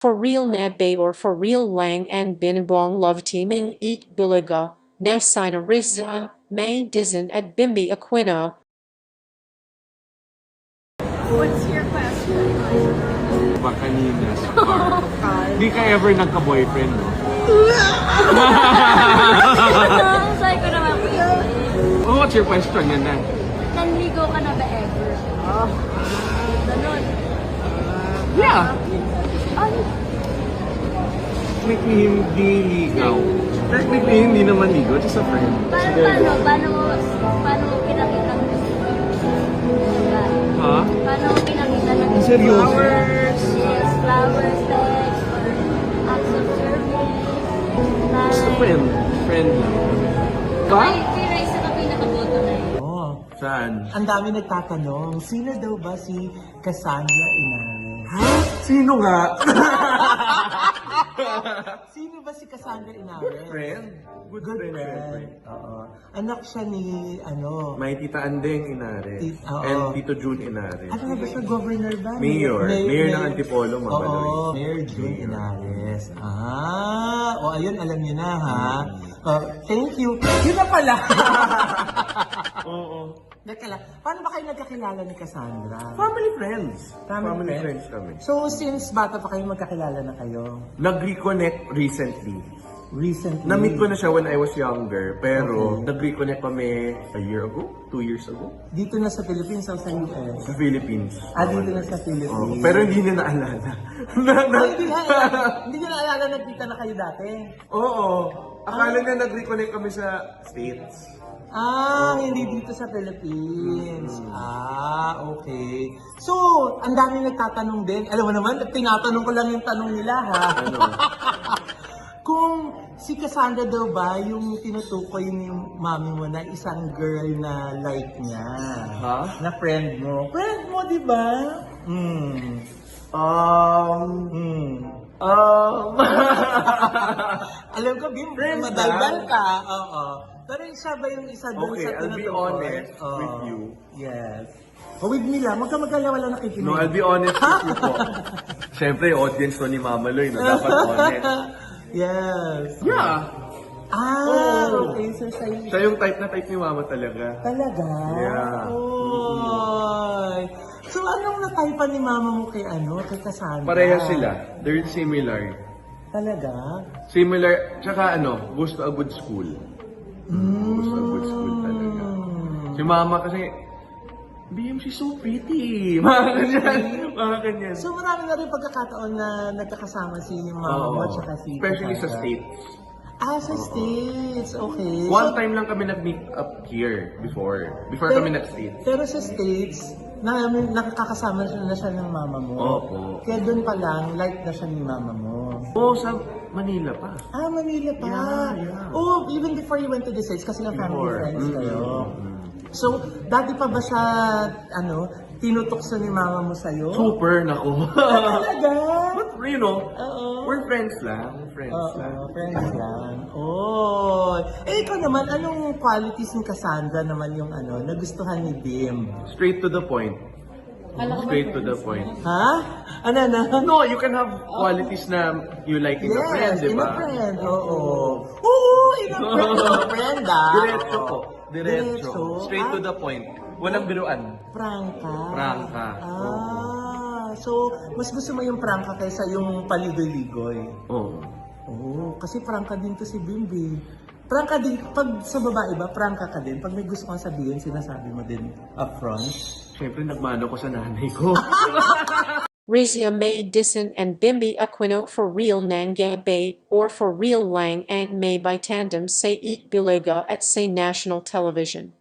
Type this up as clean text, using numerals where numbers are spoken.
For real Nadbay or for real Lang and Binibong love teaming eat Bulaga, Nasina Rizza, May Dizin at Bimbi Aquino. What's your question? Ba kanina sa car? Hindi ka ever nagka-boyfriend, no? Sabi ko naman po Oh, what's your question yan na? nanligo ka na ba ever? Ganun. Yeah. Ano? Technically, hindi ligaw. Technically, hindi naman ligaw. Just a friend. Paano mo pinakita ng Ha? Paano mo pinakita ng Seryoso? flowers? Yes, flowers, text, or acts of service. Just a friend. Friend lang. Ka? Kay Raisa ka pinakaboto na yun. Oh, Saan? ang dami nagtatanong, sino daw ba si Cassandra Inares? Ha? Sino nga? Sino ba si Cassandra Inares? Friend? Good friend. Oo. Anak siya ni, May Tita Andeng Inares. Oo. And Tito Jun Inares. ano nga ba siya, governor ba? Mayor. Mayor ng Antipolo, Mabaloy. Oo, Mayor June Inares. Ayun, alam niyo na ha. Thank you. Yun na pala. Oo. Teka lang, paano ba kayo nagkakilala ni Cassandra? Family friends. Family friends kami. So, since bata pa kayo magkakilala na kayo? Nag-reconnect recently. Recently? Na-meet ko na siya when I was younger, pero nag-reconnect kami a year ago, 2 years ago, Dito na sa Philippines o sa US? sa Philippines. Dito na sa Philippines. Oo, pero hindi niya naalala. Hindi niya naalala nagkita na kayo dati? Oo. Akala niya nag-reconnect kami sa States. Hindi dito sa Philippines. Okay. So, ang dami nagtatanong din. Alam mo naman, tinatanong ko lang yung tanong nila ha. Ano? Kung si Cassandra daw ba yung tinutukoy ni mami mo na isang girl na like niya? Ha? Na friend mo? Friend mo, di ba? Alam ko, Bim, Friends madaldal lang. ka. Oo. Pero siya ba yung isa doon Okay, sa I'll be tinutukoy? honest with you. Yes. With me lang. Huwag ka mag-alala, wala nakikinig. No, I'll be honest with you po. Siyempre, audience to ni Mama Loy, no? Dapat honest. Yes. Yeah. Oo. Okay. So, Siya yung type na type ni Mama talaga. Talaga? Yeah. Oy. So, anong nataypan ni mama mo kay Cassandra? Pareha sila. They're similar. Talaga? Similar, tsaka gusto a good school. Gusto a good school talaga. Si Mama kasi, BM, she's so pretty. Mga ganyan. Mga ganyan. So, marami na rin pagkakataon na nagkakasama si mama mo at saka si Especially sa Cassandra. States. Sa States. Okay. One time lang kami nag-meet up here before. Before kami nag-States. Pero sa States, nakakasama na siya ng mama mo. Opo. Kaya doon pa lang, like na siya ni mama mo. Oo, sa Manila pa. Manila pa. Yeah. Oh, even before you went to the States, kasi nga family Before. friends kayo. So, dati pa ba siya, tinutokso ni mama mo sa'yo? Super, nako. Talaga? But, we're friends lang. Friends lang. Friends lang. Ikaw naman, anong qualities ni Cassandra naman yung nagustuhan ni Bim? Straight to the point. Straight to the point. Ha? Ano na? No, you can have qualities na you like in a friend, di in a ba? friend. Oo, in a friend, Diretso po. Diretso. Straight to the point. Walang biruan. Prangka. Prangka. So, mas gusto mo yung prangka kaysa yung paligoy-ligoy? Oo. Kasi prangka din to si Bimbi. Prangka din, pag sa babae ba, prangka ka din? Pag may gusto kang sabihin, sinasabi mo din upfront? Siyempre, nagmano ko sa nanay ko. Rizia May Dizin and Bimbi Aquino for real Nangay Bay or for real Lang and May by tandem say eat Bulaga at say national television.